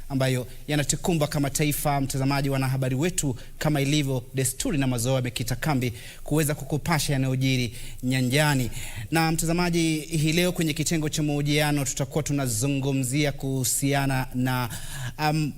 ambayo yanatukumba kama taifa. Mtazamaji, wanahabari wetu kama ilivyo desturi na mazoea wamekita kambi kuweza kukupasha yanayojiri nyanjani. Na mtazamaji, hii leo kwenye kitengo cha mahojiano tutakuwa tunazungumzia kuhusiana na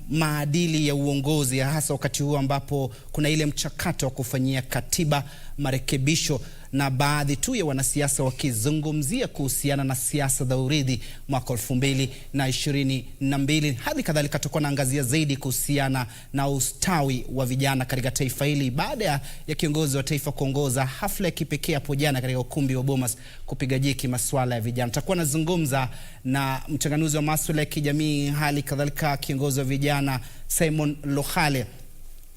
maadili ya uongozi, hasa wakati huu ambapo kuna ile mchakato wa kufanyia katiba marekebisho, na baadhi tu ya wanasiasa wakizungumzia kuhusiana na siasa za urithi mwaka 2022. Hadi kadhalika tutakuwa naangazia zaidi kuhusiana na ustawi wa vijana katika taifa hili baada ya kiongozi wa taifa kuongoza hafla ya kipekee hapo jana katika ukumbi wa Bomas kupiga jeki masuala ya vijana. Tutakuwa nazungumza na mchanganuzi wa masuala ya kijamii, hali kadhalika kiongozi wa vijana Simon Lohale,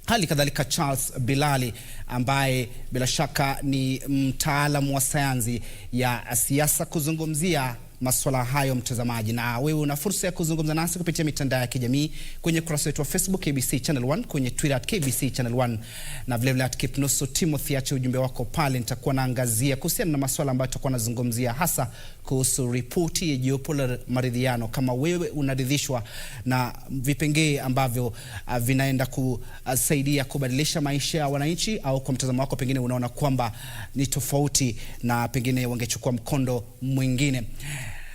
hali kadhalika Charles Bilali ambaye bila shaka ni mtaalamu wa sayansi ya siasa, kuzungumzia masuala hayo mtazamaji. Na wewe una fursa ya kuzungumza nasi kupitia mitandao ya kijamii kwenye kurasa wetu wa Facebook KBC Channel 1, kwenye Twitter @KBC Channel 1 na vile vile @Kipnusu Timothy. Acha ujumbe wako pale, nitakuwa naangazia kuhusiana na masuala ambayo tutakuwa nazungumzia, hasa kuhusu ripoti ya jopo la maridhiano. Kama wewe unaridhishwa na vipengee ambavyo vinaenda kusaidia kubadilisha maisha ya wananchi, au kwa mtazamo wako pengine unaona kwamba ni tofauti na pengine wangechukua mkondo mwingine.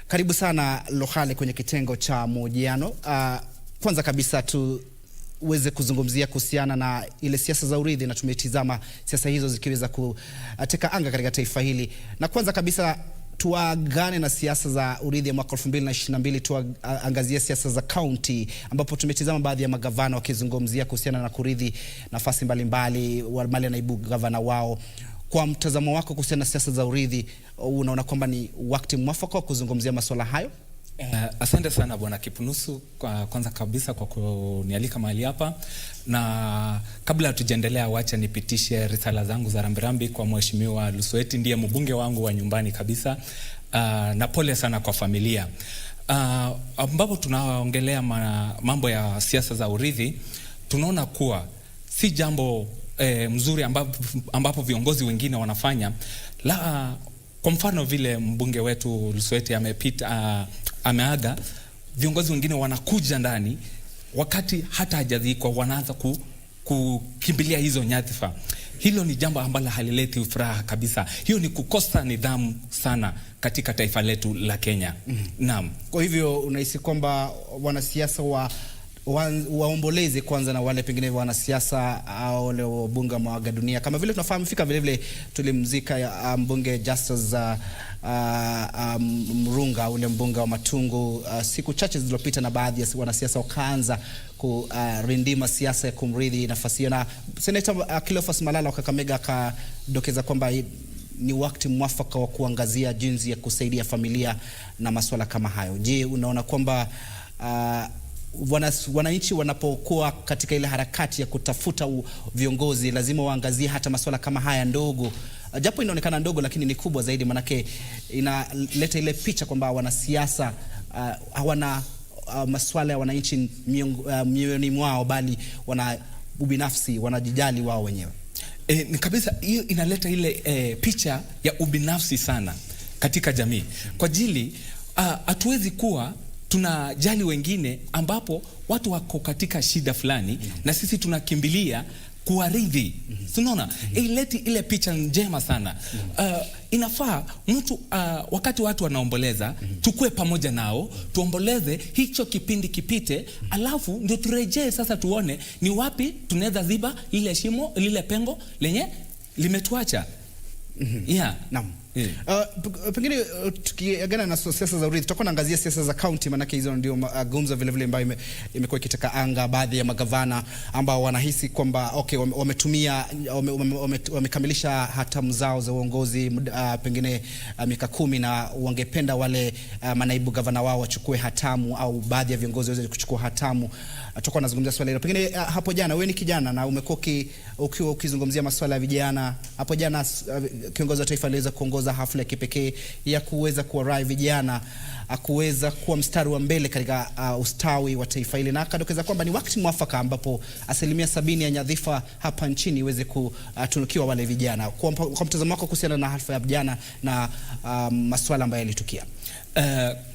Karibu sana Lohale kwenye kitengo cha mahojiano. Kwanza kabisa tuweze kuzungumzia kuhusiana na ile siasa za urithi, na tumetizama siasa hizo zikiweza kuteka anga katika taifa hili. Na kwanza kabisa tuagane na siasa za urithi ya mwaka 2022, tuangazia siasa za county, ambapo tumetizama baadhi ya magavana wakizungumzia kuhusiana na kurithi nafasi mbalimbali wale naibu gavana wao. Kwa mtazamo wako kuhusiana na siasa za urithi, unaona kwamba ni wakati mwafaka wa kuzungumzia masuala hayo? Asante sana bwana Kipnusu, kwanza kabisa kwa kunialika mahali hapa, na kabla tujaendelea wacha nipitishe risala zangu za rambirambi kwa mheshimiwa Lusweti, ndiye mbunge wangu wa nyumbani kabisa. Na pole sana kwa familia. Ambapo tunaongelea mambo ya siasa za urithi, tunaona kuwa si jambo mzuri ambapo viongozi wengine wanafanya. Kwa mfano vile mbunge wetu Lusweti ameaga, viongozi wengine wanakuja ndani wakati hata hajadhikwa, wanaanza kukimbilia hizo nyadhifa. Hilo ni jambo ambalo halileti furaha kabisa. Hiyo ni kukosa nidhamu sana katika taifa letu la Kenya. Naam. Kwa hivyo unahisi kwamba wanasiasa waomboleze kwanza, na wale pengine wanasiasa au wale wabunge mwaga dunia, kama vile tunafahamu fika vile vile tulimzika mbunge Justice Mrunga, ule mbunge wa Matungu, siku chache zilizopita, na baadhi ya wanasiasa wakaanza kurindima siasa ya kumrithi nafasi hiyo. Na Senator Cleophas Malala wa Kakamega akadokeza kwamba ni wakati mwafaka wa kuangazia jinsi ya kusaidia familia na masuala kama hayo. Je, unaona kwamba wananchi wanapokuwa katika ile harakati ya kutafuta viongozi lazima waangazie hata masuala kama haya ndogo, japo inaonekana ndogo lakini ni kubwa zaidi, manake inaleta ile picha kwamba wanasiasa hawana masuala ya wananchi mioyoni mwao, bali wana ubinafsi, wanajijali wao wenyewe? Ni kabisa, hiyo inaleta ile picha ya ubinafsi sana katika jamii. Kwa ajili hatuwezi kuwa tunajali wengine ambapo watu wako katika shida fulani, na sisi tunakimbilia kuwaridhi. Tunaona ileti ile picha njema sana. Inafaa mtu wakati watu wanaomboleza, tukue pamoja nao, tuomboleze hicho kipindi kipite, alafu ndio turejee sasa tuone ni wapi tunaweza ziba ile shimo, lile pengo lenye limetuacha. Naam. Pengine tukiagana na siasa za urithi, tutakuwa naangazia siasa za county, manake hizo ndio gumzo vile vile ambayo imekuwa ikitaka anga. Baadhi ya magavana ambao wanahisi kwamba wamekamilisha hatamu zao za uongozi pengine miaka 10, na wangependa wale manaibu gavana wao wachukue hatamu, au baadhi ya viongozi waweze kuchukua hatamu. Tutakuwa nazungumzia swala hilo. Pengine hapo jana, wewe ni kijana na umekuwa ukizungumzia masuala ya vijana. Hapo jana kiongozi wa taifa aliweza kuongoza kuongoza hafla ya kipekee ya kuweza kuwarai vijana kuweza kuwa mstari wa mbele katika ustawi wa taifa hili, na akadokeza kwamba ni wakati mwafaka ambapo 70% ya nyadhifa hapa nchini iweze kutunukiwa wale vijana. Kwa mtazamo wako kuhusiana na hafla ya vijana na masuala ambayo yalitukia?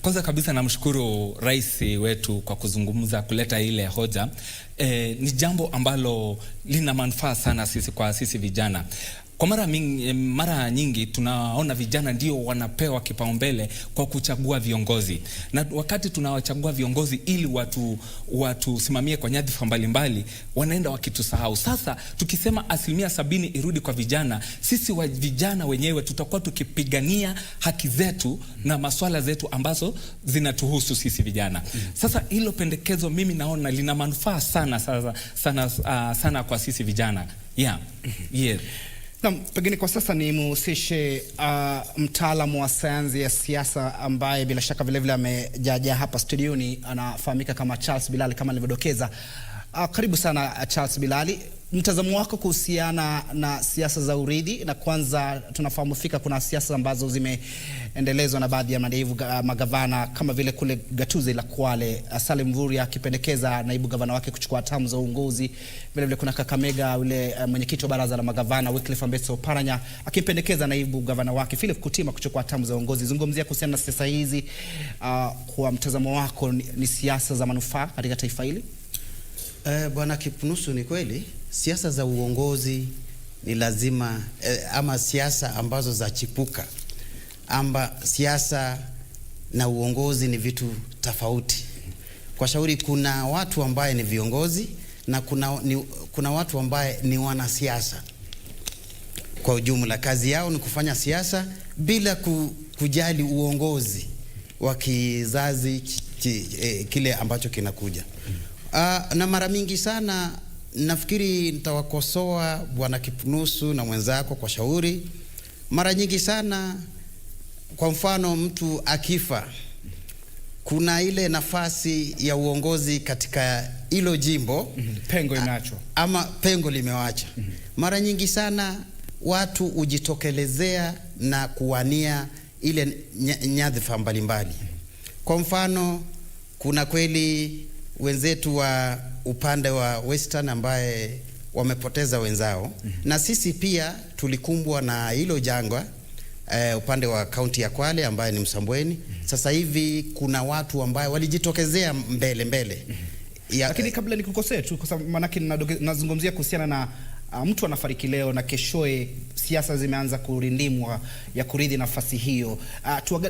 Kwanza kabisa namshukuru rais wetu kwa kuzungumza, kuleta ile hoja. Ni jambo ambalo lina manufaa sana kwa sisi vijana. Kwa mara nyingi tunaona vijana ndio wanapewa kipaumbele kwa kuchagua viongozi, na wakati tunawachagua viongozi ili watusimamie kwa nyadhifa mbalimbali, wanaenda wakitusahau. Sasa tukisema 70% irudi kwa vijana, sisi vijana wenyewe tutakuwa tukipigania haki zetu na masuala zetu ambazo zinatuhusu sisi vijana. Sasa hilo pendekezo mimi naona lina manufaa sana kwa sisi vijana. Na pengine kwa sasa ni muhusishe mtaalamu wa sayansi ya siasa ambaye bila shaka vile vile amejaja hapa studioni, anafahamika kama Charles Bilali kama nilivyodokeza. Karibu sana Charles Bilali. Mtazamo wako kuhusiana na siasa za urithi, na kwanza tunafahamu fika kuna siasa ambazo zimeendelezwa na baadhi ya magavana kama vile kule gatuzi la Kwale, Salim Mvurya akipendekeza naibu gavana wake kuchukua hatamu za uongozi. Vile vile kuna Kakamega yule mwenyekiti wa baraza la magavana Wycliffe Ambeso Oparanya akimpendekeza naibu gavana wake Philip Kutima kuchukua hatamu za uongozi. Zungumzia kuhusiana na siasa hizi, kwa mtazamo wako ni siasa za manufaa katika taifa hili? Bwana Kipnusu, ni kweli siasa za uongozi ni lazima, ama siasa ambazo za chipuka, siasa na uongozi ni vitu tofauti. Kwa shauri kuna watu ambaye ni viongozi na kuna watu ambaye ni wanasiasa. Kwa ujumla kazi yao ni kufanya siasa bila kujali uongozi wa kizazi kile ambacho kinakuja. Na mara mingi sana nafikiri nitawakosoa Bwana Kipnusu na mwenzako kwa shauri. Mara nyingi sana, kwa mfano mtu akifa, kuna ile nafasi ya uongozi katika hilo jimbo, pengo inaachwa ama pengo limewacha. Mara nyingi sana watu ujitokelezea na kuwania ile nyadhifa mbalimbali. Kwa mfano kuna kweli wenzetu wa upande wa Western ambaye wamepoteza wenzao, na sisi pia tulikumbwa na hilo jangwa upande wa kaunti ya Kwale ambaye ni Msambweni. Sasa hivi kuna watu ambaye walijitokezea mbele. Lakini kabla nikukosee tu, kwa sababu manake nazungumzia kuhusiana na mtu anafariki leo na keshoe siasa zimeanza kurindimwa ya kurithi nafasi hiyo.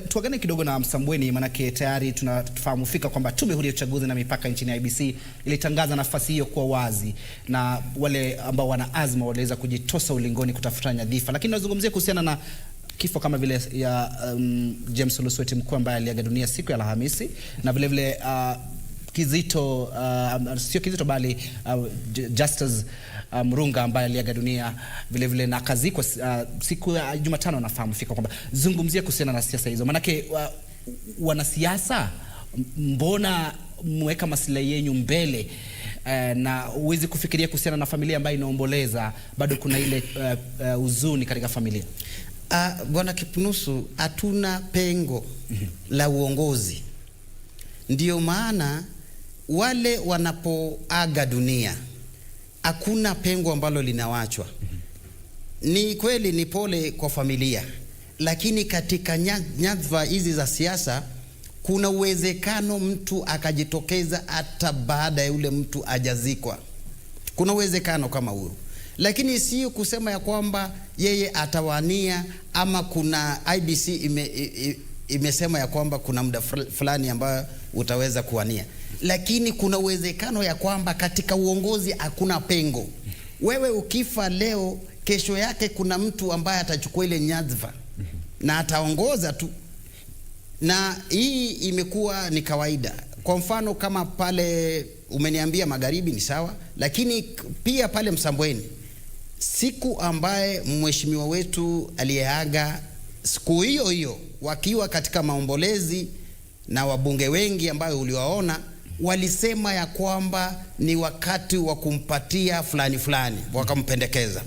Tuagane kidogo na Msambweni, manake tayari tunafahamu fika kwamba Tume Huru ya Uchaguzi na Mipaka nchini IBC ilitangaza nafasi hiyo kwa wazi, na wale ambao wana azma waliweza kujitosa ulingoni kutafuta nyadhifa. Lakini nazungumzia kuhusiana na kifo kama vile ya James Lusweti mkuu ambaye aliaga dunia siku ya Alhamisi, na vile vile Kizito, sio Kizito bali Justice Mrunga ambaye aliaga dunia vile vile na kazikwa siku ya Jumatano. Nafahamu fika kwamba zungumzia kuhusiana na siasa hizo, manake wanasiasa, mbona mweka maslahi yenu mbele na uwezi kufikiria kuhusiana na familia ambayo inaomboleza? Bado kuna ile huzuni katika familia. Bwana Kipnusu, hatuna pengo la uongozi. Ndiyo maana wale wanapoaga dunia hakuna pengo ambalo linawachwa. Ni kweli ni pole kwa familia, lakini katika nyadhifa hizi za siasa kuna uwezekano mtu akajitokeza hata baada ya yule mtu ajazikwa. Kuna uwezekano kama huo, lakini sio kusema ya kwamba yeye atawania, ama kuna IBC imesema ya kwamba kuna muda fulani ambayo utaweza kuwania. Lakini kuna uwezekano ya kwamba katika uongozi hakuna pengo. Wewe ukifa leo, kesho yake kuna mtu ambaye atachukua ile nyadhifa na ataongoza tu, na hii imekuwa ni kawaida. Kwa mfano kama pale umeniambia magharibi ni sawa, lakini pia pale Msambweni siku ambaye mheshimiwa wetu aliyeaga, siku hiyo wakiwa katika maombolezi, na wabunge wengi ambayo uliwaona walisema ya kwamba ni wakati wa kumpatia fulani wakampendekeza.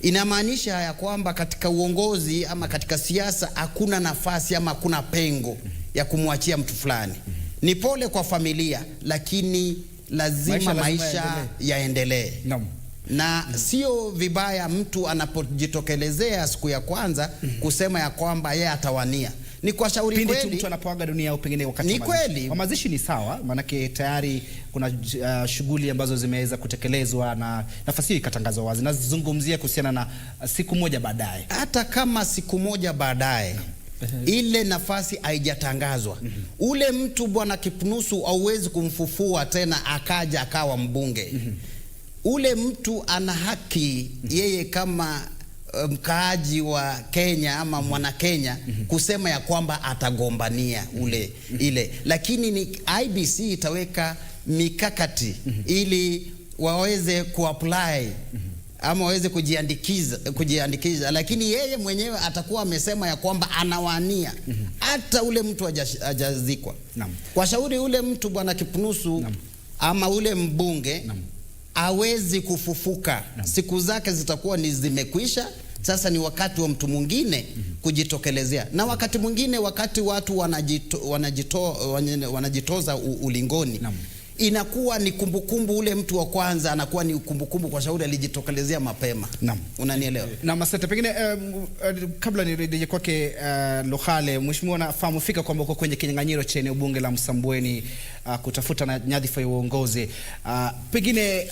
inamaanisha ya kwamba katika uongozi ama katika siasa hakuna nafasi ama hakuna pengo ya kumwachia mtu fulani. Ni pole kwa familia, lakini lazima maisha yaendelee. Na sio vibaya mtu anapojitokelezea siku ya kwanza kusema ya kwamba yeye atawania. Ni kwa shauri kweli. Pindi mtu anapoaga dunia au pengine wakati ni kweli. Mazishi ni sawa, manake tayari kuna shughuli ambazo zimeweza kutekelezwa na nafasi hiyo ikatangazwa wazi. Nazungumzia kuhusiana na siku moja baadaye. Hata kama siku moja baadaye ile nafasi haijatangazwa, ule mtu bwana Kipnusu hauwezi kumfufua tena akaja akawa mbunge. Ule mtu ana haki yeye kama mkaaji wa Kenya ama mwana Kenya kusema ya kwamba atagombania ile, lakini ni IBC itaweka mikakati ili waweze kuapply ama waweze kujiandikiza, lakini yeye mwenyewe atakuwa amesema ya kwamba anawania hata ule mtu hajazikwa. Kwa shauri ule mtu bwana Kipnusu ama ule mbunge hawezi kufufuka. Siku zake zitakuwa ni zimekwisha. Sasa ni wakati wa mtu mwingine kujitokelezea. Na wakati mwingine, wakati watu wanajitoza ulingoni, inakuwa ni kumbukumbu. Ule mtu wa kwanza anakuwa ni kumbukumbu kwa shauri alijitokelezea mapema. Unanielewa? Na masete pengine kabla nirejee kwake Lukhale, mheshimiwa, nafahamu fika kwamba uko kwenye kinyang'anyiro cha eneo bunge la Msambweni kutafuta na nyadhifa ya uongozi. Pengine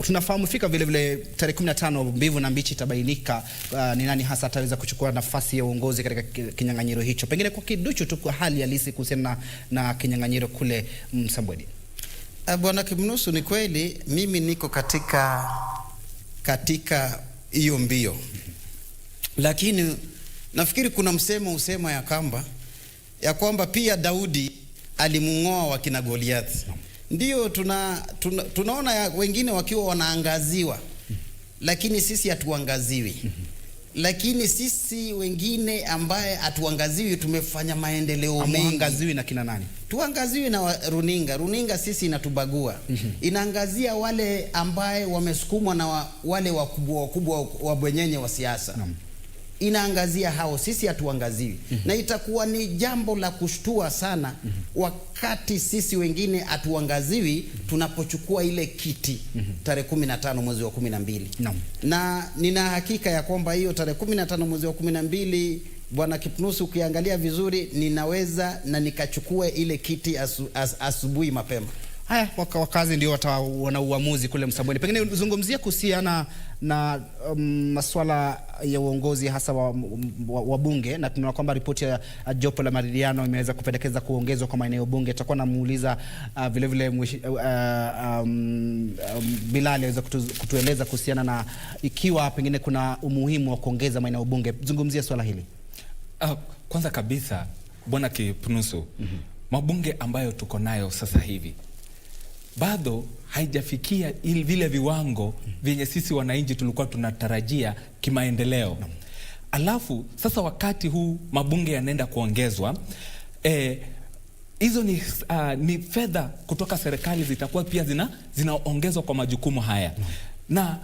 tunafahamu fika vile vile tarehe 15 mbivu na mbichi itabainika ni nani hasa ataweza kuchukua nafasi ya uongozi katika kinyang'anyiro hicho. Pengine kwa kiduchu tu kwa hali halisi kuhusiana na kinyang'anyiro kule Msambweni. Bwana Kipnusu, ni kweli mimi niko katika hiyo mbio, lakini nafikiri kuna msemo usema ya kwamba pia Daudi alimung'oa wakina Goliath. Ndio tunaona wengine wakiwa wanaangaziwa, lakini sisi hatuangaziwi. Lakini sisi wengine ambaye hatuangaziwi tumefanya maendeleo mengi. Amuangaziwi na kina nani? Tuangaziwi na runinga sisi inatubagua. Inaangazia wale ambaye wamesukumwa na wale wakubwa wabwenyenye wa siasa. Inaangazia hao, sisi hatuangaziwi. Na itakuwa ni jambo la kushtua sana wakati sisi wengine hatuangaziwi tunapochukua ile kiti tarehe 15 mwezi wa 12. Na nina hakika ya kwamba hiyo tarehe 15 mwezi wa 12, bwana Kipnusu, ukiangalia vizuri, ninaweza na nikachukue ile kiti asubuhi mapema. Haya, wakazi ndio wana uamuzi kule Msambweni. Pengine uzungumzia kuhusiana na masuala ya uongozi hasa wa bunge, na tunaona kwamba ripoti ya jopo la maridhiano imeweza kupendekeza kuongezwa kwa maeneo bunge. Tutakuwa namuuliza vile vile Bilali aweza kutueleza kuhusiana na ikiwa pengine kuna umuhimu wa kuongeza maeneo bunge. Zungumzia swala hili. Kwanza kabisa bwana Kipnusu, mabunge ambayo tuko nayo sasa hivi bado haijafikia vile viwango vyenye sisi wananchi tulikuwa tunatarajia kimaendeleo. Alafu sasa wakati huu mabunge yanaenda kuongezwa, hizo ni fedha kutoka serikali zitakuwa pia zinaongezwa kwa majukumu haya. Na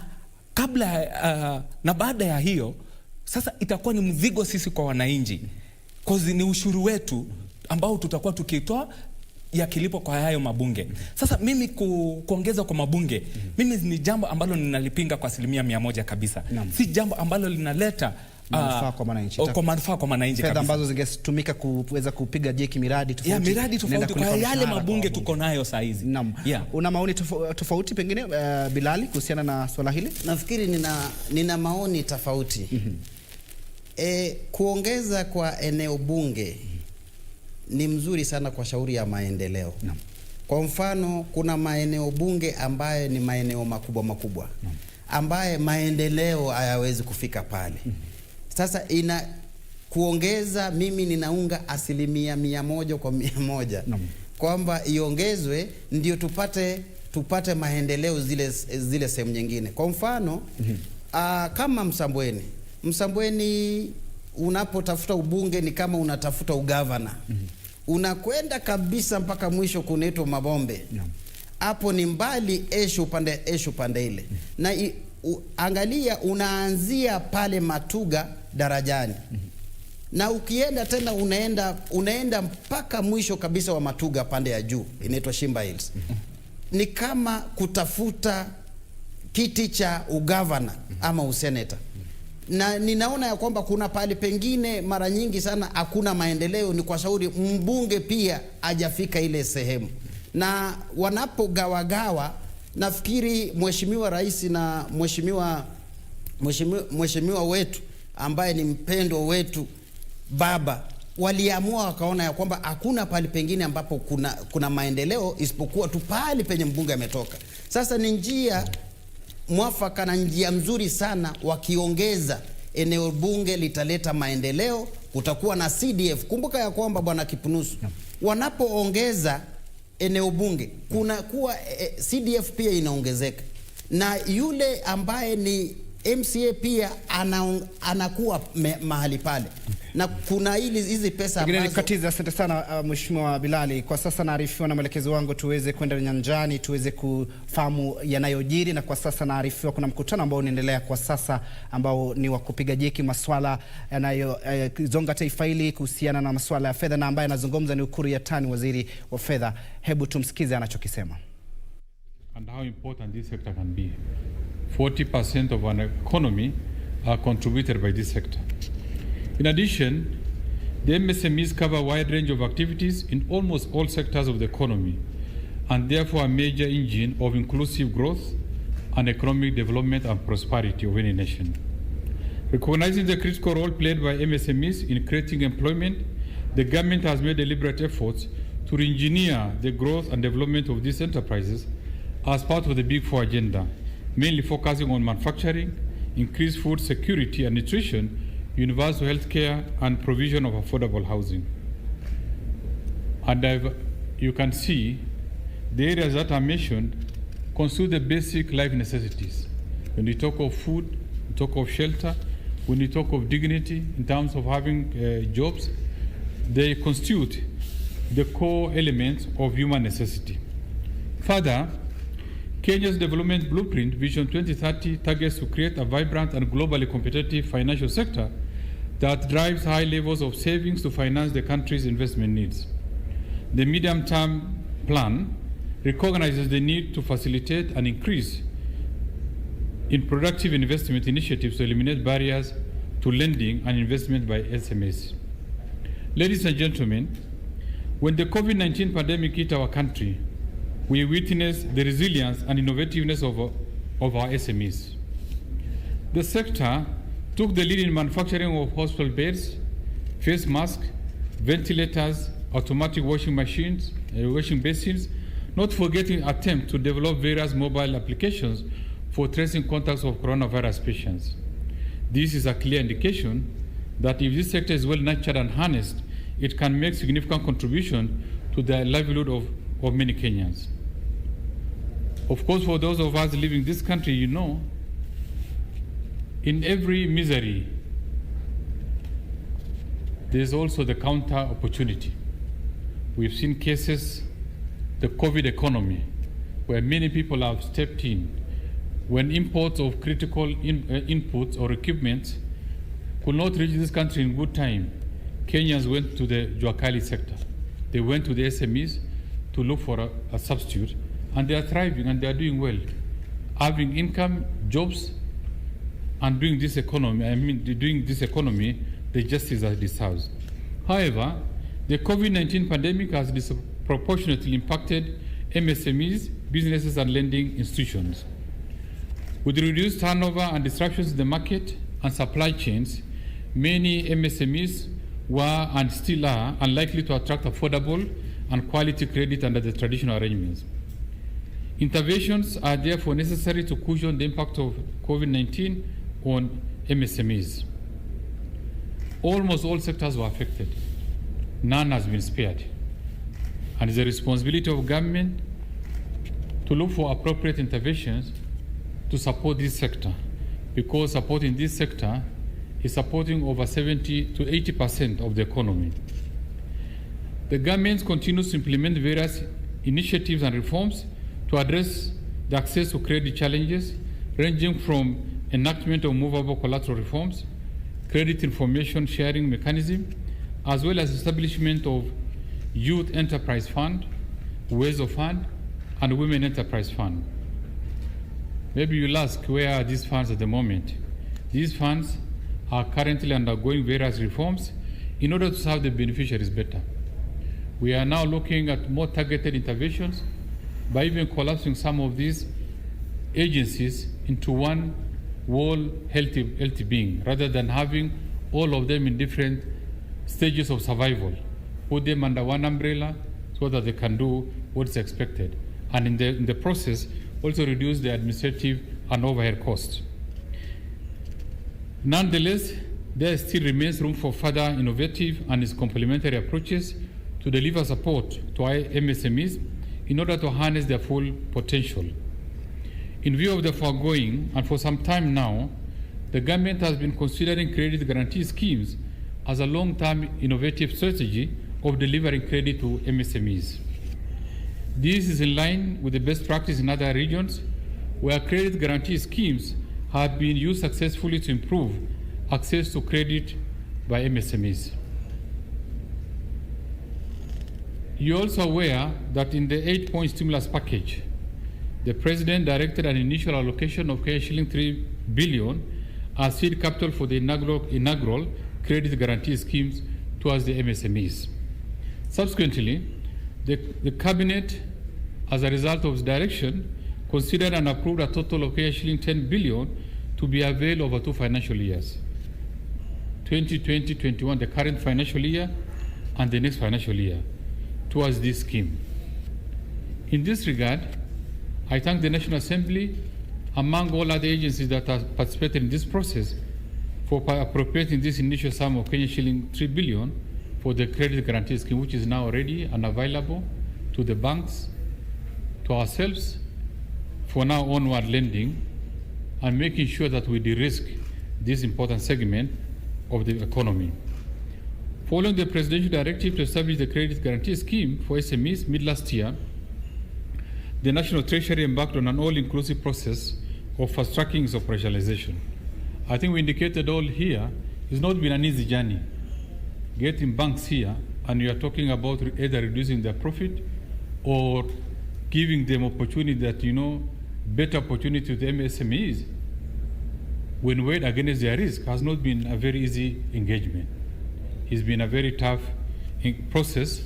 kabla na baada ya hiyo sasa itakuwa ni mzigo sisi kwa wananchi, kozi ni ushuru wetu ambao tutakuwa tukitoa ya kilipo kwa hayo mabunge. Sasa mimi kuongeza kwa mabunge, mimi ni jambo ambalo ninalipinga kwa 100% kabisa. Si jambo ambalo linaleta manufaa kwa wananchi. Kwa manufaa kwa wananchi kabisa. Fedha ambazo zingetumika kuweza kupiga jeki miradi tofauti. Miradi tofauti kwa yale mabunge tuko nayo saa hizi. Una maoni tofauti pengine Bilali kuhusiana na swala hili? Nafikiri nina maoni tofauti. Kuongeza kwa eneo bunge ni mzuri sana kwa shauri ya maendeleo. Kwa mfano, kuna maeneo bunge ambaye ni maeneo makubwa ambaye maendeleo hayawezi kufika pale. Sasa kuongeza, mimi ninaunga 100% kwa 100% kwamba iongezwe ndio tupate maendeleo zile sehemu nyingine. Kwa mfano kama Msambweni unapotafuta ubunge ni kama unatafuta ugavana. Unakwenda kabisa mpaka mwisho kunaitwa Mabombe. Hapo ni mbali esho pande ile. Na angalia, unaanzia pale Matuga darajani na ukienda tena unaenda mpaka mwisho kabisa wa Matuga pande ya juu, inaitwa Shimba Hills. Ni kama kutafuta kiti cha ugavana ama useneta. Na ninaona ya kwamba kuna pale pengine mara nyingi sana hakuna maendeleo, ni kwa shauri mbunge pia hajafika ile sehemu. Na wanapogawagawa, nafikiri Mheshimiwa Rais na Mheshimiwa wetu ambaye ni mpendo wetu baba, waliamua wakaona ya kwamba hakuna pale pengine ambapo kuna maendeleo isipokuwa tu pale penye mbunge ametoka. Sasa ni njia mwafaka na njia mzuri sana, wakiongeza eneo bunge litaleta maendeleo, kutakuwa na CDF. Kumbuka ya kwamba bwana Kipnusu, wanapoongeza eneo bunge kuna kuwa CDF pia inaongezeka, na yule ambaye ni MCA pia anakuwa mahali pale. Na kuna hizi pesa ambazo nikatiza. Asante sana Mheshimiwa Bilali. Kwa sasa naarifiwa na mwelekezo wangu tuweze kwenda nyanjani tuweze kufahamu yanayojiri, na kwa sasa naarifiwa kuna mkutano ambao unaendelea kwa sasa ambao ni wa kupiga jeki masuala yanayozonga taifa hili kuhusiana na masuala ya fedha, na ambaye anazungumza ni Ukur Yatani, waziri wa fedha. Hebu tumsikize anachokisema. And how important this sector can be. 40% of our economy are contributed by this sector. In addition, the MSMEs cover a wide range of activities in almost all sectors of the economy, and therefore a major engine of inclusive growth and economic development and prosperity of any nation. Recognizing the critical role played by MSMEs in creating employment, the government has made deliberate efforts to re-engineer the growth and development of these enterprises as part of the Big Four agenda, mainly focusing on manufacturing, increased food security and nutrition, universal health care, and provision of affordable housing. And you can see the areas that are mentioned constitute the basic life necessities. When we talk of food, we talk of shelter, when we talk of dignity in terms of having jobs, they constitute the core elements of human necessity. Further, Kenya's development blueprint, Vision 2030, targets to create a vibrant and globally competitive financial sector that drives high levels of savings to finance the country's investment needs. The medium-term plan recognizes the need to facilitate an increase in productive investment initiatives to eliminate barriers to lending and investment by SMEs. Ladies and gentlemen, when the COVID-19 pandemic hit our country, we witnessed the resilience and innovativeness of our SMEs. The sector took the lead in manufacturing of hospital beds, face masks, ventilators, automatic washing machines, washing basins, not forgetting attempts to develop various mobile applications for tracing contacts of coronavirus patients. This is a clear indication that if this sector is well nurtured and harnessed, it can make significant contribution to the livelihood of many Kenyans. Of course, for those of us living in this country, you know, in every misery, there's also the counter opportunity. We've seen cases, the COVID economy, where many people have stepped in. When imports of critical inputs or equipment could not reach this country in good time, Kenyans went to the Juakali sector. They went to the SMEs to look for a substitute, and they are thriving and they are doing well, having income, jobs, and doing this economy the justice that it deserves. However, the COVID-19 pandemic has disproportionately impacted MSMEs, businesses, and lending institutions. With reduced turnover and disruptions in the market and supply chains, many MSMEs were and still are unlikely to attract affordable and quality credit under the traditional arrangements. Interventions are therefore necessary to cushion the impact of COVID-19 on MSMEs. Almost all sectors were affected. None has been spared. And it's the responsibility of government to look for appropriate interventions to support this sector, because supporting this sector is supporting over 70 to 80% of the economy. The government continues to implement various initiatives and reforms to address the access to credit challenges ranging from enactment of movable collateral reforms, credit information sharing mechanism, as well as establishment of Youth Enterprise Fund, Ways Fund, and Women Enterprise Fund. Maybe you'll ask, where are these funds at the moment? These funds are currently undergoing various reforms in order to serve the beneficiaries better. We are now looking at more targeted interventions by even collapsing some of these agencies into one whole healthy being, rather than having all of them in different stages of survival. Put them under one umbrella so that they can do what's expected, and in the process also reduce the administrative and overhead costs. Nonetheless, there still remains room for further innovative and its complementary approaches to deliver support to MSMEs in order to harness their full potential. In view of the foregoing, and for some time now, the government has been considering credit guarantee schemes as a long-term innovative strategy of delivering credit to MSMEs. This is in line with the best practice in other regions where credit guarantee schemes have been used successfully to improve access to credit by MSMEs. You're also aware that in the 8-point stimulus package, the President directed an initial allocation of shilling 3 billion as seed capital for the inaugural credit guarantee schemes towards the MSMEs. Subsequently, the Cabinet, as a result of its direction, considered and approved a total of shilling 10 billion to be available over 2 financial years, 2020-21, the current financial year, and the next financial year, towards this scheme. In this regard, I thank the National Assembly, among all other agencies that have participated in this process, for appropriating this initial sum of shilling 3 billion for the credit guarantee scheme, which is now ready and available to the banks, to ourselves, for now onward lending, and making sure that we de-risk this important segment of the economy. Following the presidential directive to establish the credit guarantee scheme for SMEs mid-last year, the National Treasury embarked on an all-inclusive process of fast-tracking its operationalization. I think we indicated all here, it's not been an easy journey. Getting banks here, and you are talking about either reducing their profit or giving them opportunity that, better opportunity to the MSMEs, when weighed against their risk, has not been a very easy engagement. It's been a very tough process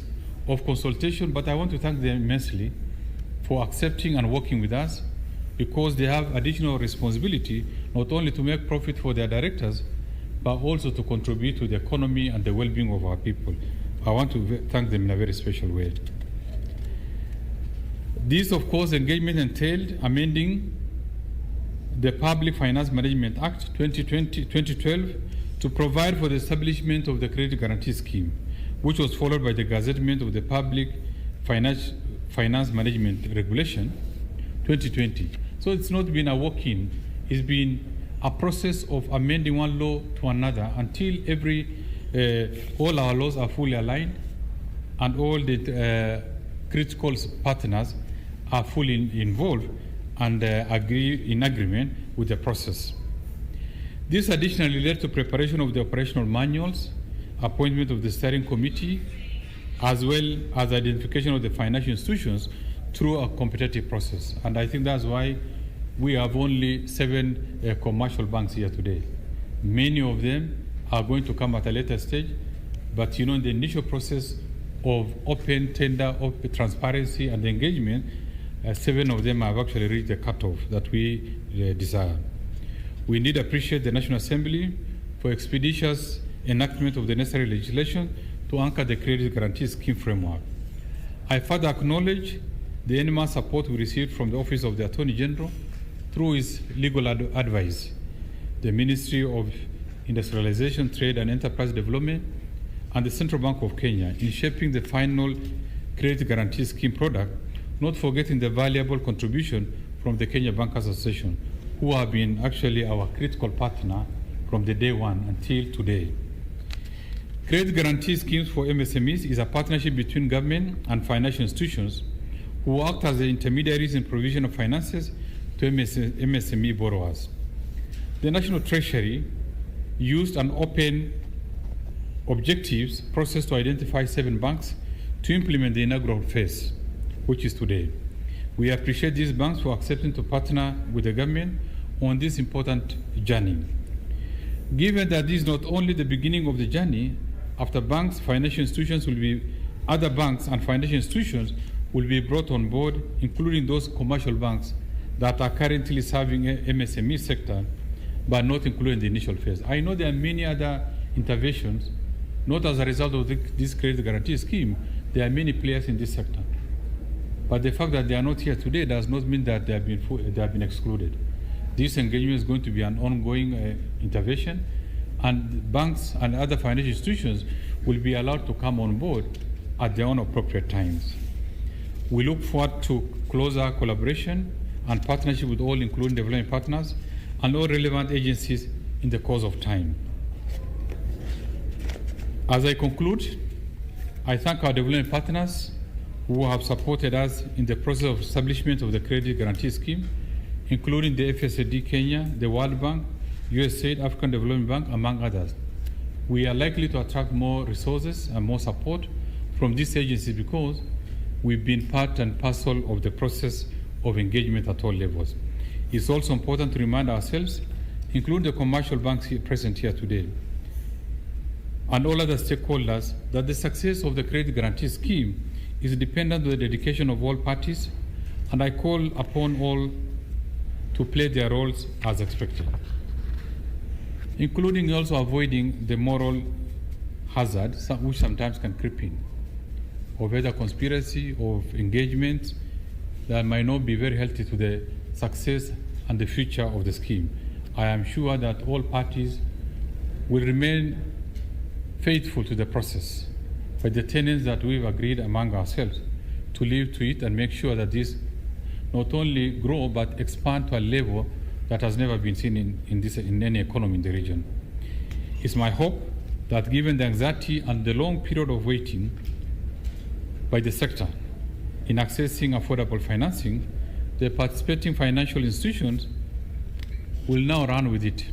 of consultation, but I want to thank them immensely for accepting and working with us, because they have additional responsibility not only to make profit for their directors, but also to contribute to the economy and the well-being of our people. I want to thank them in a very special way. This, of course, engagement entailed amending the Public Finance Management Act 2012 to provide for the establishment of the Credit Guarantee Scheme, which was followed by the gazettement of the Public Finance Management Regulation 2020. So it's not been a walk-in, it's been a process of amending one law to another until all our laws are fully aligned and all the critical partners are fully involved and agree in agreement with the process. This additionally led to preparation of the operational manuals, appointment of the steering committee, as well as identification of the financial institutions through a competitive process. And I think that's why we have only 7 commercial banks here today. Many of them are going to come at a later stage, but in the initial process of open tender, open transparency and engagement, 7 of them have actually reached the cutoff that we desire. We indeed appreciate the National Assembly for expeditious enactment of the necessary legislation to anchor the credit guarantee scheme framework. I further acknowledge the enormous support we received from the Office of the Attorney General through his legal advice, the Ministry of Industrialization, Trade and Enterprise Development, and the Central Bank of Kenya in shaping the final credit guarantee scheme product, not forgetting the valuable contribution from the Kenya Bankers Association, who have been actually our critical partner from the day one until today. Credit guarantee schemes for MSMEs is a partnership between government and financial institutions who act as the intermediaries in provision of finances to MSME borrowers. The National Treasury used an open objectives process to identify 7 banks to implement the inaugural phase, which is today. We appreciate these banks for accepting to partner with the government on this important journey. Given that this is not only the beginning of the journey, after banks, financial institutions other banks and financial institutions will be brought on board, including those commercial banks that are currently serving MSME sector, but not included in the initial phase. I know there are many other interventions, not as a result of this credit guarantee scheme. There are many players in this sector. But the fact that they are not here today does not mean that they have been excluded. This engagement is going to be an ongoing intervention, and banks and other financial institutions will be allowed to come on board at their own appropriate times. We look forward to closer collaboration and partnership with all, including development partners and all relevant agencies in the course of time. As I conclude, I thank our development partners who have supported us in the process of establishment of the Credit Guarantee Scheme, including the FSAD Kenya, the World Bank, USAID, African Development Bank, among others. We are likely to attract more resources and more support from these agencies because we've been part and parcel of the process of engagement at all levels. It's also important to remind ourselves, including the commercial banks present here today, and all other stakeholders, that the success of the Credit Guarantee Scheme is dependent on the dedication of all parties, and I call upon all to play their roles as expected, including also avoiding the moral hazard which sometimes can creep in, of either conspiracy, of engagement that might not be very healthy to the success and the future of the scheme. I am sure that all parties will remain faithful to the process by the tenets that we've agreed among ourselves to live to it and make sure that this not only grow but expand to a level that has never been seen in any economy in the region. It's my hope that given the anxiety and the long period of waiting by the sector in accessing affordable financing, the participating financial institutions will now run with it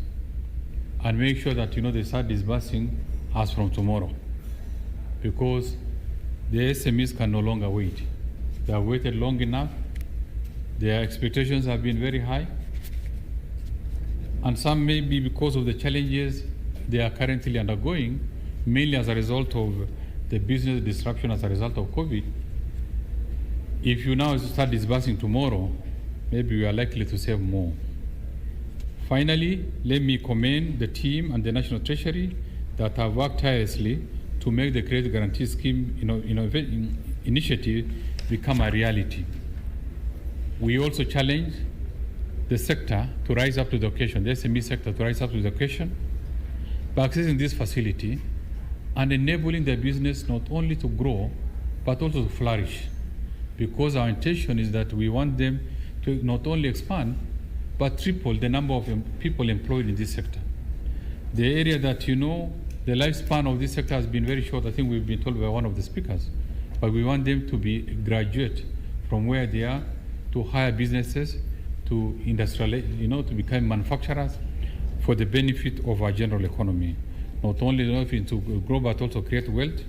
and make sure that they start disbursing as from tomorrow, because the SMEs can no longer wait. They have waited long enough. Their expectations have been very high, and some may be because of the challenges they are currently undergoing, mainly as a result of the business disruption as a result of COVID. If you now start disbursing tomorrow, maybe we are likely to save more. Finally, let me commend the team and the National Treasury that have worked tirelessly to make the Credit Guarantee Scheme initiative become a reality. We also challenge the sector to rise up to the occasion, the SME sector to rise up to the occasion by accessing this facility and enabling their business not only to grow, but also to flourish. Because our intention is that we want them to not only expand, but triple the number of people employed in this sector. The area that the lifespan of this sector has been very short. I think we've been told by one of the speakers, but we want them to be graduate from where they are to higher businesses, to industrialize, to become manufacturers for the benefit of our general economy. Not only to grow, but also create wealth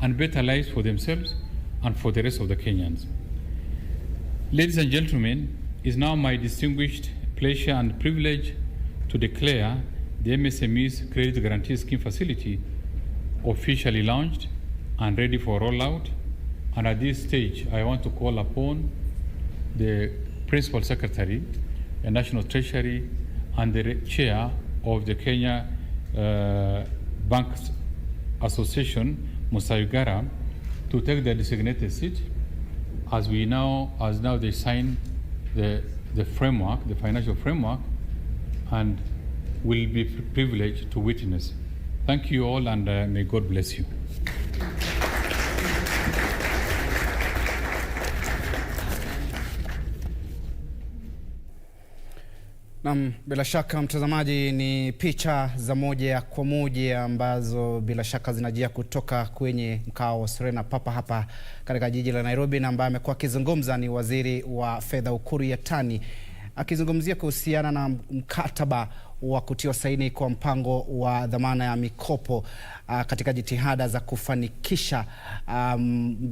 and better lives for themselves and for the rest of the Kenyans. Ladies and gentlemen, it's now my distinguished pleasure and privilege to declare the MSMEs Credit Guarantee Scheme Facility officially launched and ready for rollout. And at this stage, I want to call upon the Principal Secretary, the National Treasury, and the Chair of the Kenya Banks Association, Musa Ugara, to take their designated seat as now they sign the framework, the financial framework, and will be privileged to witness. Thank you all, and may God bless you. Naam, bila shaka mtazamaji, ni picha za moja kwa moja ambazo bila shaka zinajia kutoka kwenye mkao wa Serena Papa hapa katika jiji la Nairobi, na ambaye amekuwa akizungumza ni Waziri wa Fedha Ukur Yatani akizungumzia kuhusiana na mkataba wa kutiwa saini kwa mpango wa dhamana ya mikopo katika jitihada za kufanikisha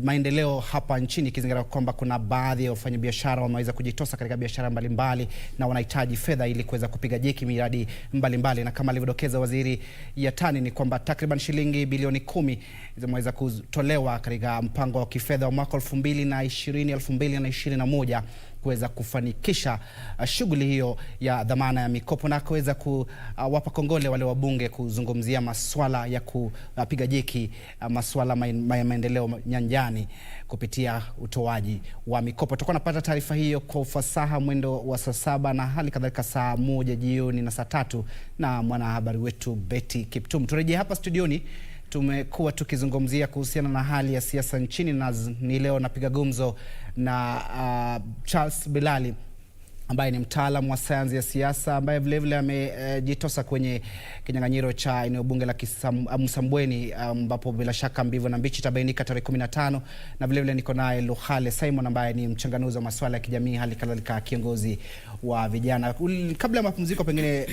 maendeleo hapa nchini, ikizingatia kwamba kuna baadhi ya wafanyabiashara wameweza kujitosa katika biashara mbalimbali na wanahitaji fedha ili kuweza kupiga jeki miradi mbalimbali. Na kama alivyodokeza Waziri Yatani ni kwamba takriban shilingi bilioni 10 zimeweza kutolewa katika mpango wa kifedha wa mwaka 2020-2021 kuweza kufanikisha shughuli hiyo ya dhamana ya mikopo, na kuweza kuwapa kongole wale wabunge kuzungumzia masuala ya kupiga jeki masuala ya maendeleo nyanjani kupitia utoaji wa mikopo. Tutakuwa napata taarifa hiyo kwa ufasaha mwendo wa saa 7 na hali kadhalika saa 1 jioni na saa 3 na mwanahabari wetu Betty Kiptum. Turejee hapa studioni. Tumekuwa tukizungumzia kuhusiana na hali ya siasa nchini, na ni leo napiga gumzo na Charles Bilali ambaye ni mtaalamu wa sayansi ya siasa, ambaye vile vile amejitosa kwenye kinyang'anyiro cha eneo bunge la Msambweni, ambapo bila shaka mbivu na mbichi tabainika tarehe 15. Na vile vile niko naye Luhale Simon ambaye ni mchanganuzi wa masuala ya kijamii, hali kadhalika kiongozi wa vijana. Kabla ya mapumziko, pengine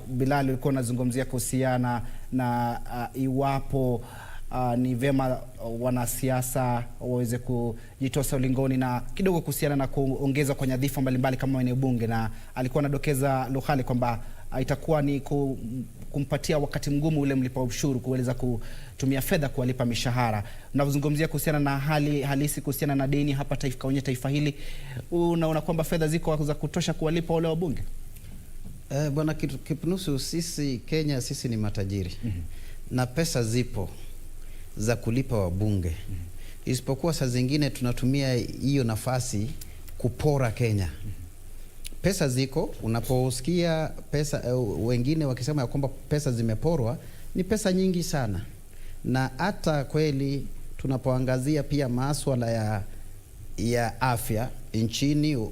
Bilali ulikuwa unazungumzia kuhusiana na iwapo ni vema wanasiasa waweze kujitosa ulingoni na kidogo kuhusiana na kuongeza kwa nyadhifa mbalimbali kama eneo bunge, na alikuwa anadokeza Luhale kwamba itakuwa ni kumpatia wakati mgumu ule mlipa ushuru kuweza kutumia fedha kuwalipa mishahara. Unazungumzia kuhusiana na hali halisi kuhusiana na deni hapa kwenye taifa hili, unaona kwamba fedha ziko za kutosha kuwalipa wale wabunge? Bwana Kipnusu, sisi Kenya sisi ni matajiri na pesa zipo za kulipa wabunge, isipokuwa saa zingine tunatumia hiyo nafasi kupora Kenya. Pesa ziko, unaposikia pesa wengine wakisema ya kwamba pesa zimeporwa, ni pesa nyingi sana. Na hata kweli tunapoangazia pia masuala ya afya nchini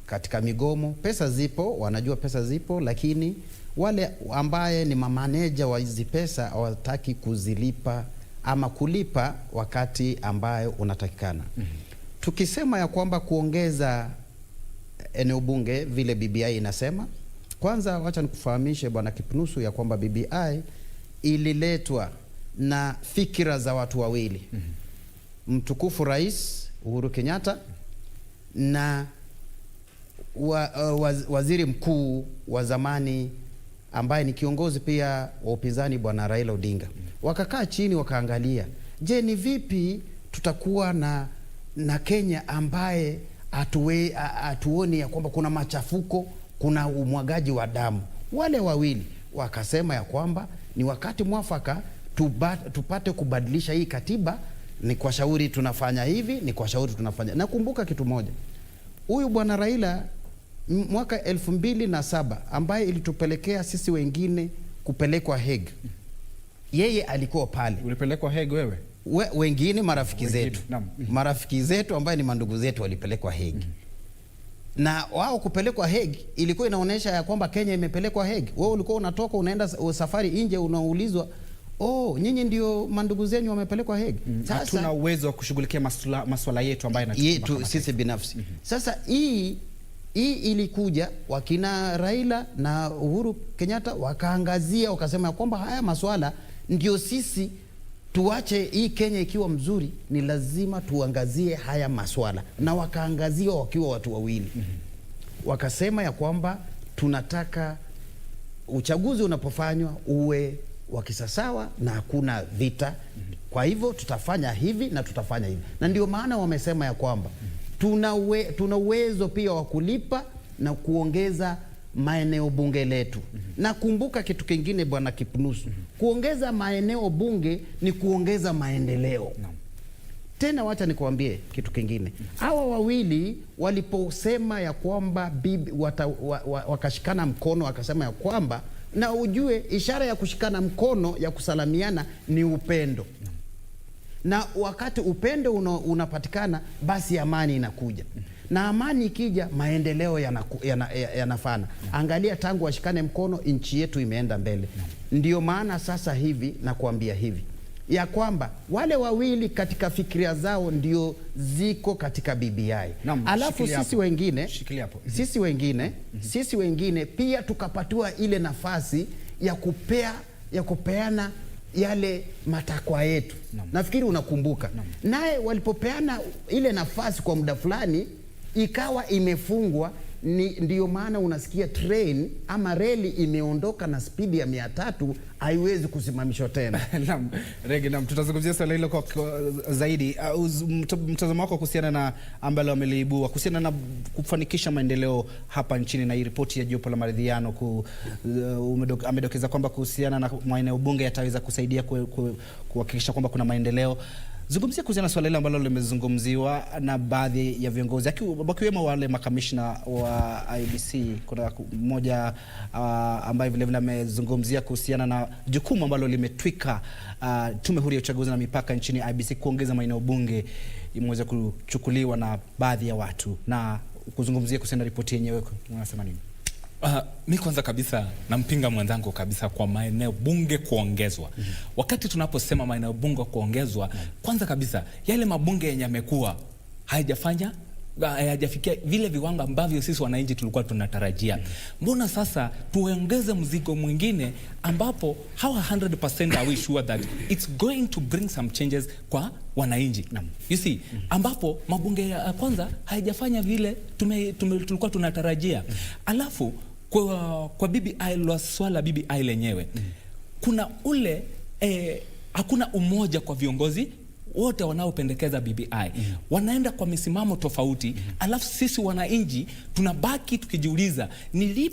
katika migomo, pesa zipo, wanajua pesa zipo, lakini wale ambaye ni mamaneja wa hizi pesa hawataki kuzilipa ama kulipa wakati ambayo unatakikana. Tukisema ya kwamba kuongeza eneo bunge vile BBI inasema, kwanza wacha nikufahamishe Bwana Kipnusu ya kwamba BBI ililetwa na fikira za watu wawili. Mtukufu Rais Uhuru Kenyatta na waziri mkuu wa zamani ambaye ni kiongozi pia wa upinzani Bwana Raila Odinga. Wakakaa chini wakaangalia, je, ni vipi tutakuwa na Kenya ambaye hatuoni ya kwamba kuna machafuko, kuna umwagaji wa damu. Wale wawili wakasema ya kwamba ni wakati mwafaka tupate kubadilisha hii katiba. Ni kwa shauri tunafanya hivi, ni kwa shauri tunafanya. Nakumbuka kitu moja, huyu Bwana Raila mwaka 2007 ambaye ilitupelekea sisi wengine kupelekwa Hague, yeye alikuwa pale. Ulipelekwa Hague wewe? Wengine marafiki zetu. Marafiki zetu ambaye ni mandugu zetu walipelekwa Hague. Na wao kupelekwa Hague ilikuwa inaonyesha ya kwamba Kenya imepelekwa Hague. Wewe ulikuwa unatoka unaenda safari nje, unaulizwa, "Oh, nyinyi ndio mandugu zenu wamepelekwa Hague." Sasa hatuna uwezo wa kushughulikia masuala yetu ambayo yanatukumba sisi binafsi. Sasa hii ilikuja wakina Raila na Uhuru Kenyatta wakaangazia, wakasema kwamba haya masuala ndio sisi tuache hii Kenya ikiwa mzuri, ni lazima tuangazie haya masuala. Na wakaangazia wakiwa watu wawili. Wakasema ya kwamba tunataka uchaguzi unapofanywa uwe wa kisasawa na hakuna vita. Kwa hivyo tutafanya hivi na tutafanya hivi. Na ndio maana wamesema ya kwamba tuna uwezo pia wa kulipa na kuongeza maeneo bunge letu. Na kumbuka kitu kingine Bwana Kipnusu, kuongeza maeneo bunge ni kuongeza maendeleo. Tena wacha nikuambie kitu kingine. Hawa wawili waliposema ya kwamba wakashikana mkono, wakasema ya kwamba, na ujue ishara ya kushikana mkono ya kusalamiana ni upendo. Na wakati upendo unapatikana, basi amani inakuja. Na amani ikija, maendeleo yanafana. Angalia, tangu washikane mkono nchi yetu imeenda mbele. Ndio maana sasa hivi nakuambia hivi, ya kwamba wale wawili katika fikiria zao ndio ziko katika BBI. Alafu sisi wengine pia tukapatiwa ile nafasi ya kupeana yale matakwa yetu. Nafikiri unakumbuka. Naye walipopeana ile nafasi kwa muda fulani ikawa imefungwa, ndiyo maana unasikia train ama reli imeondoka na spidi ya 300, haiwezi kusimamishwa tena. Naam, Regi, tutazungumzia swala hilo kwa zaidi. Mtazamo wako kuhusiana na ambalo ameliibua kuhusiana na kufanikisha maendeleo hapa nchini na hii ripoti ya jopo la maridhiano amedokeza kwamba kuhusiana na maeneo bunge yataweza kusaidia kuhakikisha kwamba kuna maendeleo. Zungumzia kuhusiana na swala hilo ambalo limezungumziwa na baadhi ya viongozi wakiwemo wale makamishna wa IBC. Kuna mmoja ambaye vile vile amezungumzia kuhusiana na jukumu ambalo limetwika Tume Huru ya Uchaguzi na Mipaka nchini IBC kuongeza maeneo bunge imeweza kuchukuliwa na baadhi ya watu, na kuzungumzia kuhusiana na ripoti yenyewe. Unasema nini? Mi kwanza kabisa nampinga mwenzangu kabisa kwa maeneo bunge kuongezwa. Wakati tunaposema maeneo bunge kuongezwa, kwanza kabisa yale mabunge yenye yamekuwa hayajafikia vile viwango ambavyo sisi wananchi tulikuwa tunatarajia. Mbona sasa tuongeze mzigo mwingine ambapo hawa 100% are we sure that it's going to bring some changes kwa wananchi? You see, ambapo mabunge ya kwanza hayajafanya vile tulikuwa tunatarajia. Alafu kwa BBI, swala BBI lenyewe, kuna hakuna umoja kwa viongozi wote wanaopendekeza BBI. Wanaenda kwa misimamo tofauti, alafu sisi wananchi tunabaki tukijiuliza ni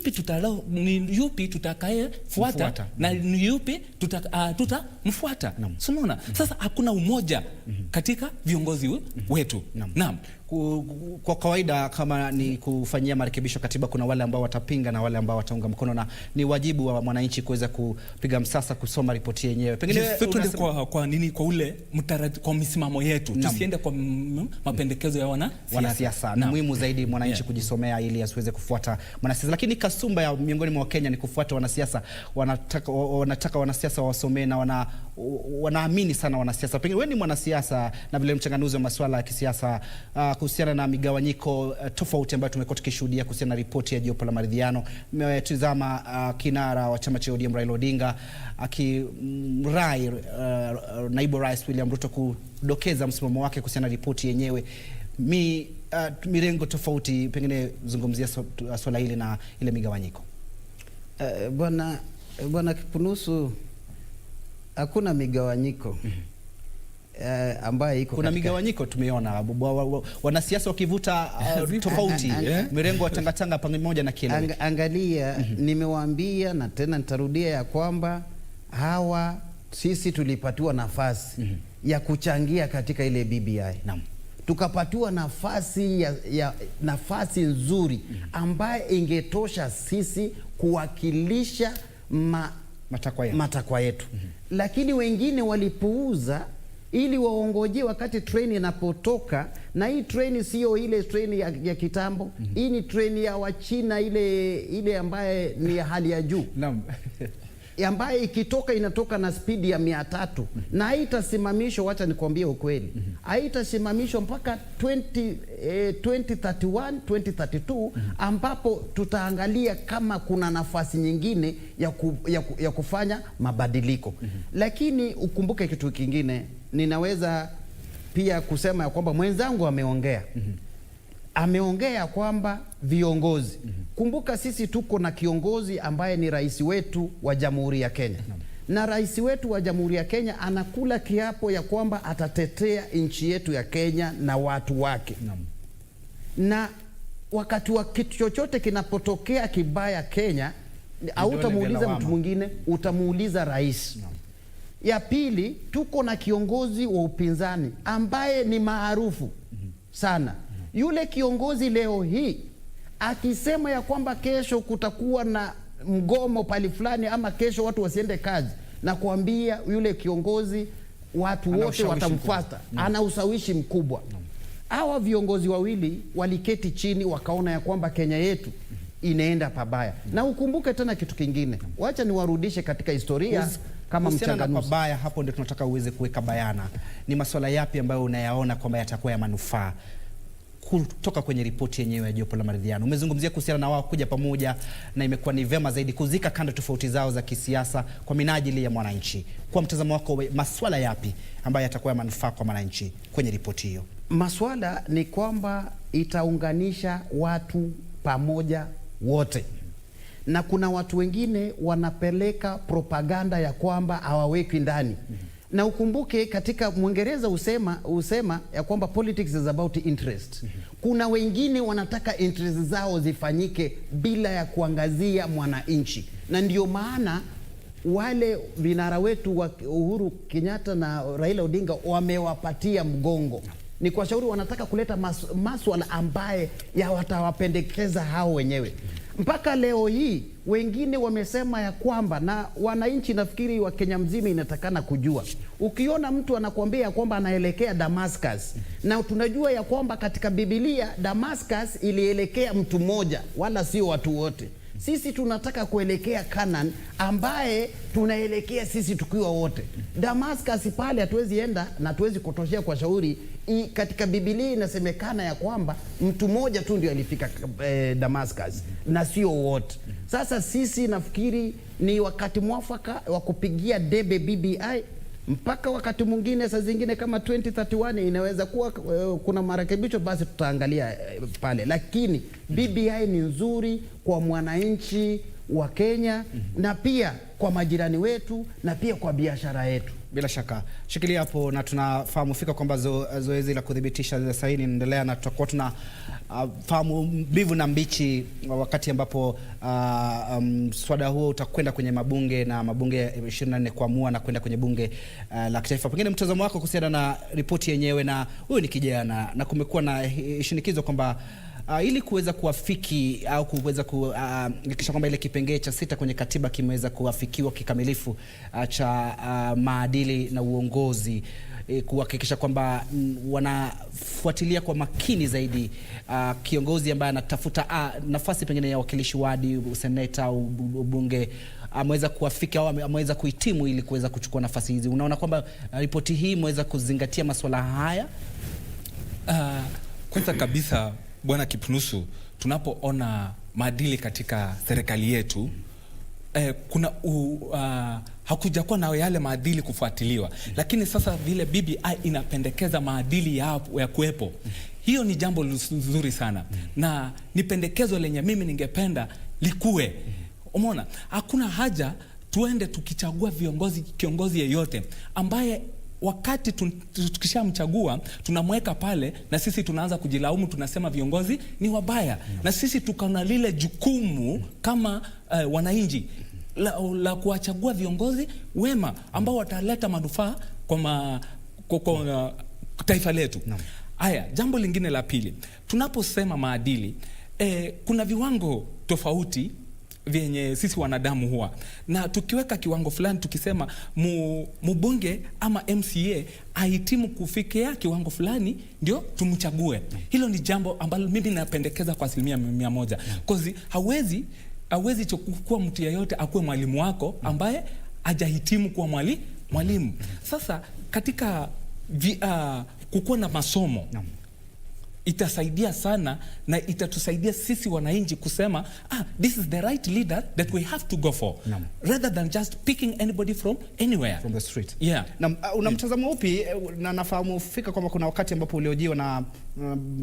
yupi tutakayefuata na ni yupi tutamfuata. Unaona? Sasa hakuna umoja katika viongozi wetu. Naam. Kwa kawaida kama ni kufanyia marekebisho katiba, kuna wale ambao watapinga na wale ambao wataunga mkono, na ni wajibu wa mwananchi kuweza kupiga msasa, kusoma ripoti yenyewe. Pengine kwa misimamo yetu, tusiende kwa mapendekezo ya wanasiasa. Ni muhimu zaidi mwananchi kujisomea ili asiweze kufuata wanasiasa. Lakini kasumba ya miongoni mwa Wakenya ni kufuata wanasiasa. Wanataka wanasiasa wasomee na wanaamini sana wanasiasa. Pengine wewe ni mwanasiasa na vile mchanganuzi wa masuala ya kisiasa, kuhusiana na migawanyiko tofauti ambayo tumekuwa tukishuhudia kuhusiana na ripoti ya jopo la maridhiano. Tuzama kinara wa chama cha ODM Raila Odinga akirai naibu rais William Ruto kudokeza msimamo wake kuhusiana na ripoti yenyewe. Mirengo tofauti, pengine zungumzia swala hili na ile migawanyiko. Bwana Kipnusu, hakuna migawanyiko ambaye iko. Kuna migawanyiko tumeona wanasiasa wakivuta tofauti, mirengo wa tangatanga pamoja na kile. Angalia, nimewaambia na tena nitarudia ya kwamba sisi tulipatiwa nafasi ya kuchangia katika ile BBI. Tukapatiwa nafasi nzuri ambaye ingetosha sisi kuwakilisha matakwa yetu. Lakini wengine walipuuza ili waongoje wakati treni inapotoka, na hii treni sio ile treni ya kitambo. Hii ni treni ya Wachina, ile ambaye ni ya hali ya juu. Ambaye ikitoka inatoka na spidi ya 300 na haitasimamishwa. Wacha nikwambie ukweli, haitasimamishwa mpaka 2031 2032 ambapo tutaangalia kama kuna nafasi nyingine ya kufanya mabadiliko. Lakini ukumbuke kitu kingine, ninaweza pia kusema ya kwamba mwenzangu ameongea kwamba viongozi. Kumbuka sisi tuko na kiongozi ambaye ni rais wetu wa Jamhuri ya Kenya. Na rais wetu wa Jamhuri ya Kenya anakula kiapo ya kwamba atatetea nchi yetu ya Kenya na watu wake. Na wakati wa kitu chochote kinapotokea kibaya Kenya, hautamuuliza mtu mwingine, utamuuliza rais. Ya pili, tuko na kiongozi wa upinzani ambaye ni maarufu sana. Yule kiongozi leo hii akisema ya kwamba kesho kutakuwa na mgomo pali fulani, ama kesho watu wasiende kazi, na kuambia yule kiongozi watu wote watamfuata. Ana ushawishi mkubwa. Hawa viongozi wawili waliketi chini wakaona ya kwamba Kenya yetu inaenda pabaya. Na ukumbuke tena kitu kingine, wacha niwarudishe katika historia kama mchanganuzi. Na pabaya, hapo ndio tunataka uweze kuweka bayana. Ni masuala yapi ambayo unayaona kwamba yatakuwa ya manufaa kutoka kwenye ripoti yenyewe ya jopo la maridhiano? Umezungumzia kuhusiana na wao kuja pamoja, na imekuwa ni vema zaidi kuzika kando tofauti zao za kisiasa kwa minajili ya mwananchi. Kwa mtazamo wako, masuala yapi ambayo yatakuwa ya manufaa kwa mwananchi kwenye ripoti hiyo? Masuala ni kwamba itaunganisha watu pamoja wote, na kuna watu wengine wanapeleka propaganda ya kwamba hawaweki ndani. Na ukumbuke katika Mwingereza usema ya kwamba politics is about interest. Kuna wengine wanataka interest zao zifanyike bila ya kuangazia mwananchi, na ndio maana wale vinara wetu wa Uhuru Kenyatta na Raila Odinga wamewapatia mgongo. Ni kwa shauri wanataka kuleta maswala ambaye ya watawapendekeza hao wenyewe. Mpaka leo hii wengine wamesema ya kwamba, na wananchi nafikiri wa Kenya mzima inatakana kujua, ukiona mtu anakuambia kwamba anaelekea Damascus, na tunajua ya kwamba katika Biblia Damascus ilielekea mtu mmoja wala sio watu wote. Sisi tunataka kuelekea Canaan ambaye tunaelekea sisi tukiwa wote. Damascus pale hatuwezi enda na hatuwezi kutoshea kwa shauri. Katika Biblia inasemekana ya kwamba mtu mmoja tu ndio alifika Damascus na sio wote. Sasa sisi nafikiri ni wakati mwafaka wa kupigia debe BBI. Mpaka wakati mwingine, saa zingine kama 2031 inaweza kuwa kuna marekebisho, basi tutaangalia pale, lakini BBI ni nzuri kwa mwananchi wa Kenya na pia kwa majirani wetu na pia kwa biashara yetu. Bila shaka. Shikilia hapo, na tunafahamu fika kwamba zoezi la kudhibitisha zile saini inaendelea, na tutakuwa tuna fahamu mbivu na mbichi wakati ambapo swada huo utakwenda kwenye mabunge na mabunge 24 kuamua na kwenda kwenye bunge la kitaifa. Pengine mtazamo wako kuhusiana na ripoti yenyewe, na huyu ni kijana na kumekuwa na shinikizo kwamba ili kuweza kuafiki au kuweza kuhakikisha kwamba ile kipengee cha 6 kwenye katiba kimeweza kuafikiwa kikamilifu cha maadili na uongozi, kuhakikisha kwamba wanafuatilia kwa makini zaidi kiongozi ambaye anatafuta nafasi pengine ya wakilishi wadi, seneta au bunge, ameweza kuafika au ameweza kuhitimu ili kuweza kuchukua nafasi hizi. Unaona kwamba ripoti hii imeweza kuzingatia masuala haya? Kwanza kabisa Bwana Kipnusu, tunapoona maadili katika serikali yetu, kuna hakujakuwa na yale maadili kufuatiliwa, lakini sasa vile BBI inapendekeza maadili ya kuwepo, hiyo ni jambo nzuri sana, na ni pendekezo lenye mimi ningependa likue. Umeona, hakuna haja tuende tukichagua kiongozi yeyote ambaye wakati tukishamchagua tunamweka pale na sisi tunaanza kujilaumu, tunasema viongozi ni wabaya, na sisi tukana lile jukumu kama wananchi la kuwachagua viongozi wema ambao wataleta manufaa kwa taifa letu. Haya, jambo lingine la pili, tunaposema maadili, kuna viwango tofauti vyenye sisi wanadamu huwa, na tukiweka kiwango fulani tukisema mbunge ama MCA ahitimu kufikia kiwango fulani ndio tumchague, hilo ni jambo ambalo mimi napendekeza kwa 100%. Kozi hawezi kuwa mtu yeyote akuwe mwalimu wako ambaye hajahitimu kuwa mwalimu. Sasa katika kukuwa na masomo itasaidia sana, na itatusaidia sisi wananchi kusema this is the right leader that we have to go for, rather than just picking anybody from anywhere from the street. Yeah. Na una mtazamo upi? Na nafahamu fika kwamba kuna wakati ambapo uliojiwa na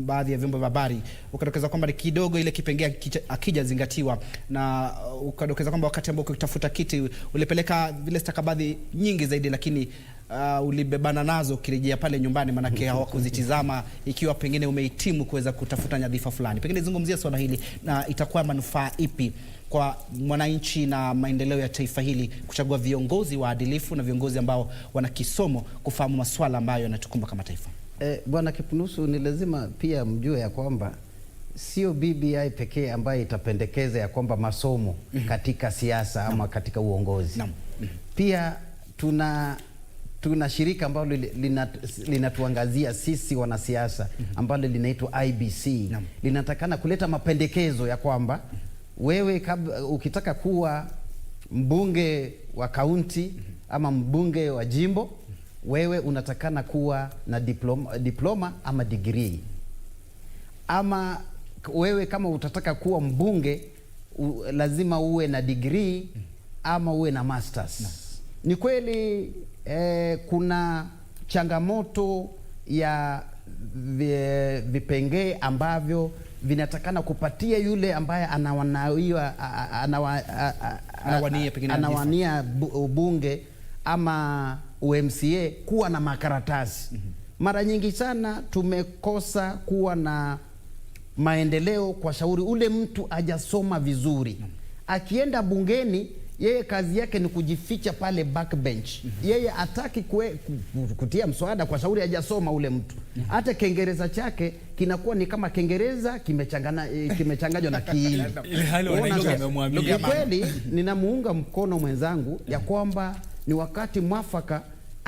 baadhi ya vyombo vya habari ukadokeza kwamba ni kidogo ile kipengea akijazingatiwa, na ukadokeza kwamba wakati ambapo ukitafuta kiti ulipeleka vile stakabadhi nyingi zaidi, lakini ulibebana nazo kirejea pale nyumbani, manake hawakuzitizama ikiwa pengine umehitimu kuweza kutafuta nyadhifa fulani. Pengine zungumzia swala hili, na itakuwa manufaa ipi kwa mwananchi na maendeleo ya taifa hili kuchagua viongozi waadilifu na viongozi ambao wana kisomo kufahamu masuala ambayo yanatukumba kama taifa? Bwana Kipnusu, ni lazima pia mjue ya kwamba sio BBI pekee ambayo itapendekeza ya kwamba masomo katika siasa ama katika uongozi. Pia tuna shirika ambalo linatuangazia sisi wanasiasa ambalo linaitwa IBC. Linatakana kuleta mapendekezo ya kwamba wewe ukitaka kuwa mbunge wa kaunti ama mbunge wa jimbo, wewe unatakana kuwa na diploma ama degree. Ama wewe kama utataka kuwa mbunge lazima uwe na degree ama uwe na masters. Ni kweli kuna changamoto ya vipengee ambavyo vinatakana kupatia yule ambaye anawania ubunge ama UMCA kuwa na makaratasi. Mara nyingi sana tumekosa kuwa na maendeleo kwa shauri ule mtu hajasoma vizuri. Akienda bungeni, yeye kazi yake ni kujificha pale backbench. Yeye hataki kutia mswada kwa shauri hajasoma ule mtu. Hata Kiingereza chake kinakuwa ni kama Kiingereza kimechanganywa na Kihindi. Ni kweli ninamuunga mkono mwenzangu ya kwamba ni wakati mwafaka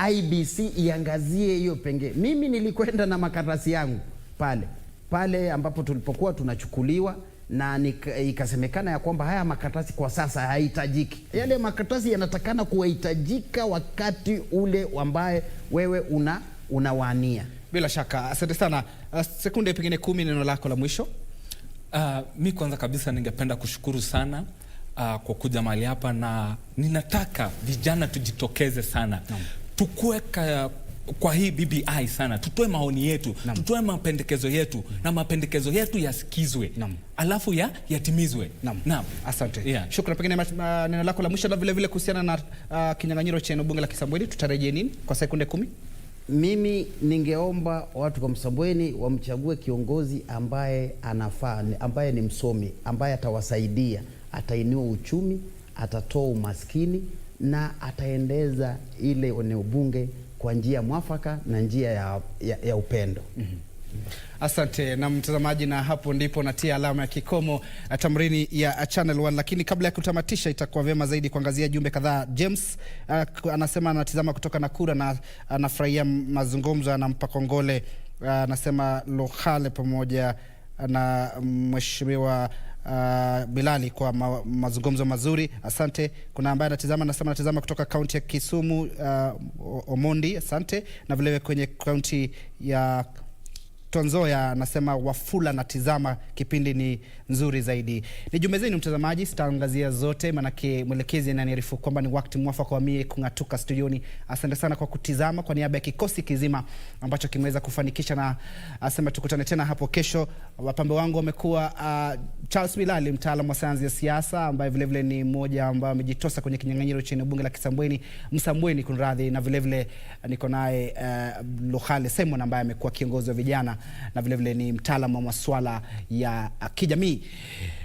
IBC iangazie hiyo pengine. Mimi nilikwenda na makaratasi yangu pale ambapo tulipokuwa tunachukuliwa, na ikasemekana ya kwamba haya makaratasi kwa sasa hayahitajiki. Yale makaratasi yanatakana kuhitajika wakati ule ambaye wewe unawania. Bila shaka, asante sana. Sekunde pengine 10, neno lako la mwisho. Mi kwanza kabisa ningependa kushukuru sana kwa kuja mahali hapa, na ninataka vijana tujitokeze sana. Tukue kwa hii BBI sana, tutoe maoni yetu, tutoe mapendekezo yetu, na mapendekezo yetu yasikizwe, alafu yatimizwe. Asante. Yeah. Shukrani. Pengine neno lako la mwisho, na vile vile kuhusiana na kinyang'anyiro cha bunge la Kisambweni, tutarejea nini kwa sekunde 10? Mimi ningeomba watu kwa Msambweni wamchague kiongozi ambaye anafaa, ambaye ni msomi, ambaye atawasaidia, atainua uchumi, atatoa umaskini na ataendeza ile eneo bunge kwa njia mwafaka na njia ya upendo. Asante na mtazamaji, na hapo ndipo natia alama ya kikomo tamrini ya Channel 1. Lakini kabla ya kutamatisha, itakuwa vyema zaidi kuangazia jumbe kadhaa. James anasema anatizama kutoka Nakuru na anafurahia mazungumzo, anampa kongole. Anasema Lohale pamoja na mheshimiwa Bilali kwa mazungumzo mazuri. Asante. Kuna ambaye anatizama kutoka kaunti ya Kisumu, Omondi, asante. Na vile kwenye kaunti ya Trans Nzoia anasema Wafula natizama, kipindi ni nzuri zaidi. Ni jumbe zenu mtazamaji, sitaangazia zote manake mwelekezi ananiarifu kwamba ni wakati mwafaka wa mie kung'atuka studioni. Asante sana kwa kutizama kwa niaba ya kikosi kizima ambacho kimeweza kufanikisha, na asema tukutane tena hapo kesho. Wapambe wangu wamekuwa Charles Bilali, mtaalamu wa sayansi ya siasa, ambaye vile vile ni mmoja ambaye amejitosa kwenye kinyang'anyiro cha bunge la Msambweni kunradhi, na vile vile niko naye Lohale Simon ambaye amekuwa kiongozi wa vijana na vile vile ni mtaalamu wa masuala ya kijamii.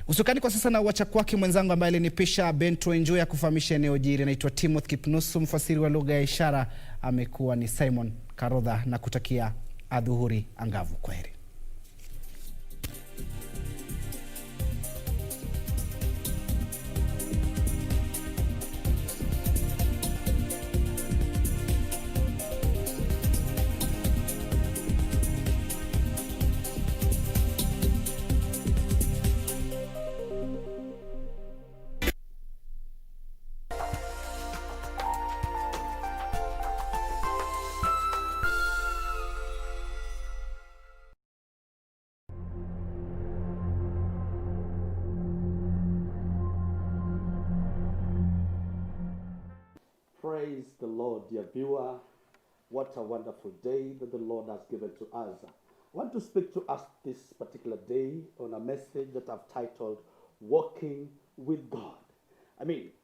Usukani kwa sasa na uacha kwake mwenzangu ambaye alinipisha Bento Enjoy ya kufahamisha eneo jiri. Naitwa Timothy Kipnusu, mfasiri wa lugha ya ishara amekuwa ni Simon Karodha, na kutakia adhuhuri angavu. Kwaheri. Praise the Lord, dear viewer. What a wonderful day that the Lord has given to us. I want to speak to us this particular day on a message that I've titled, Walking with God. I mean,